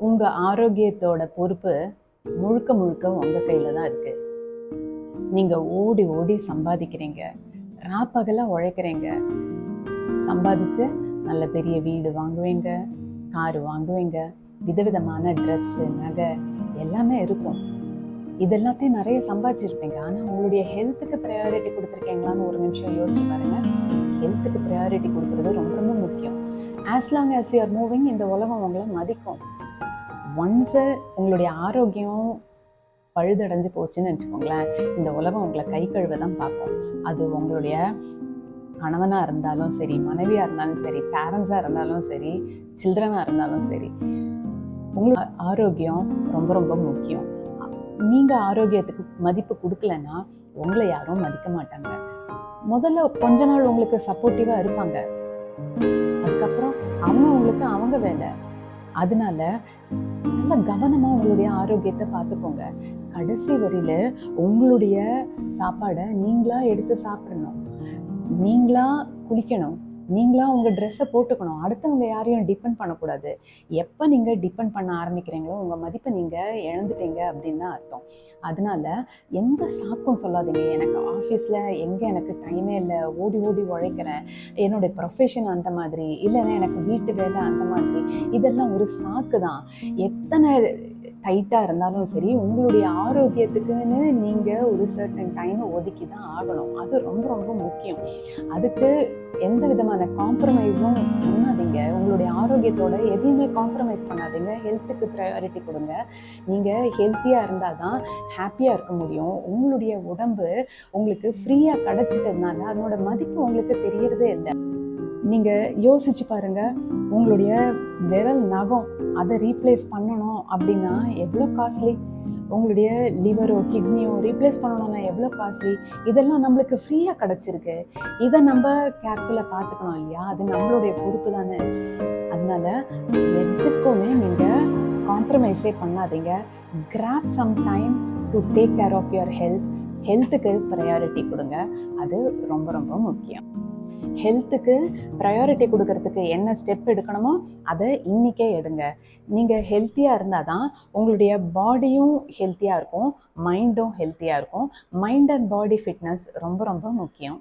உங்கள் ஆரோக்கியத்தோட பொறுப்பு முழுக்க முழுக்க உங்கள் கையில் தான் இருக்குது. நீங்கள் ஓடி ஓடி சம்பாதிக்கிறீங்க, ராப்பகலாக உழைக்கிறீங்க, சம்பாதிச்சு நல்ல பெரிய வீடு வாங்குவீங்க, காரு வாங்குவீங்க, விதவிதமான ட்ரெஸ்ஸு, நகை எல்லாமே இருக்கும். இதெல்லாத்தையும் நிறைய சம்பாதிச்சிருப்பீங்க. ஆனால் உங்களுடைய ஹெல்த்துக்கு ப்ரையாரிட்டி கொடுத்துருக்கீங்களான்னு ஒரு நிமிஷம் யோசிச்சு பாருங்கள். ஹெல்த்துக்கு ப்ரையாரிட்டி கொடுக்குறது ரொம்ப ரொம்ப முக்கியம். As long as you are moving, இந்த உலகம் உங்களை மதிக்கும். ஒன்ஸு உங்களுடைய ஆரோக்கியம் பழுதடைஞ்சு போச்சுன்னு வச்சுக்கோங்களேன், இந்த உலகம் உங்களை கை கழுவ தான் பார்க்கும். அது உங்களுடைய கணவனாக இருந்தாலும் சரி, மனைவியாக இருந்தாலும் சரி, பேரண்ட்ஸாக இருந்தாலும் சரி, சில்ட்ரனாக இருந்தாலும் சரி, உங்களுக்கு ஆரோக்கியம் ரொம்ப ரொம்ப முக்கியம். நீங்கள் ஆரோக்கியத்துக்கு மதிப்பு கொடுக்கலன்னா உங்களை யாரும் மதிக்க மாட்டாங்க. முதல்ல கொஞ்ச நாள் உங்களுக்கு சப்போர்ட்டிவாக இருப்பாங்க, அதுக்கப்புறம் உங்களுக்கு அவங்க வேலை. அதனால நல்ல கவனமாக உங்களுடைய ஆரோக்கியத்தை பார்த்துக்கோங்க. கடைசி வரையில உங்களுடைய சாப்பாடை நீங்களா எடுத்து சாப்பிடணும், நீங்களா குளிக்கணும், நீங்களா உங்கள் ட்ரெஸ்ஸை போட்டுக்கணும். அடுத்தவங்க யாரையும் டிபெண்ட் பண்ணக்கூடாது. எப்போ நீங்கள் டிபெண்ட் பண்ண ஆரம்பிக்கிறீங்களோ உங்கள் மதிப்பை நீங்கள் இழந்துட்டீங்க அப்படின்னு தான் அர்த்தம். அதனால எந்த சாக்கும் சொல்லாதீங்க, எனக்கு ஆஃபீஸில் எங்கே எனக்கு டைமே இல்லை, ஓடி ஓடி உழைக்கிறேன், என்னுடைய ப்ரொஃபஷன் அந்த மாதிரி, இல்லைன்னா எனக்கு வீட்டு வேலை அந்த மாதிரி. இதெல்லாம் ஒரு சாக்கு தான். எத்தனை டைட்டாக இருந்தாலும் சரி, உங்களுடைய ஆரோக்கியத்துக்குன்னு நீங்கள் ஒரு சர்டன் டைமை ஒதுக்கி தான் ஆகணும். அது ரொம்ப ரொம்ப முக்கியம். அதுக்கு எந்த விதமான காம்ப்ரமைஸும் பண்ணாதீங்க. உங்களுடைய ஆரோக்கியத்தோட எதையுமே காம்ப்ரமைஸ் பண்ணாதீங்க. ஹெல்த்துக்கு ப்ரையாரிட்டி கொடுங்க. நீங்கள் ஹெல்த்தியாக இருந்தால் தான் ஹாப்பியாக இருக்க முடியும். உங்களுடைய உடம்பு உங்களுக்கு ஃப்ரீயாக கிடச்சிட்டதுனால அதனோட மதிப்பு உங்களுக்கு தெரியறதே இல்லை. நீங்கள் யோசிச்சு பாருங்கள், உங்களுடைய விரல் நகம் அதை ரீப்ளேஸ் பண்ணணும் அப்படின்னா எவ்வளோ காஸ்ட்லி. உங்களுடைய லிவரோ கிட்னியோ ரீப்ளேஸ் பண்ணணும்னா எவ்வளோ காஸ்ட்லி. இதெல்லாம் நம்மளுக்கு ஃப்ரீயாக கிடச்சிருக்கு. இதை நம்ம கேர்ஃபுல்லாக பார்த்துக்கணும் இல்லையா? அது நம்மளுடைய பொறுப்பு தானே. அதனால எதுக்குமே நீங்கள் காம்ப்ரமைஸே பண்ணாதீங்க. Grab some time to take care of your health. ஹெல்த்துக்கு ப்ரையாரிட்டி கொடுங்க. அது ரொம்ப ரொம்ப முக்கியம். ஹெல்த்துக்கு ப்ரையாரிட்டி கொடுக்கறதுக்கு என்ன ஸ்டெப் எடுக்கணுமோ அதை இன்றைக்கே எடுங்க. நீங்கள் ஹெல்த்தியாக இருந்தால் தான் உங்களுடைய பாடியும் ஹெல்த்தியாக இருக்கும், மைண்டும் ஹெல்த்தியாக இருக்கும். மைண்ட் அண்ட் பாடி ஃபிட்னஸ் ரொம்ப ரொம்ப முக்கியம்.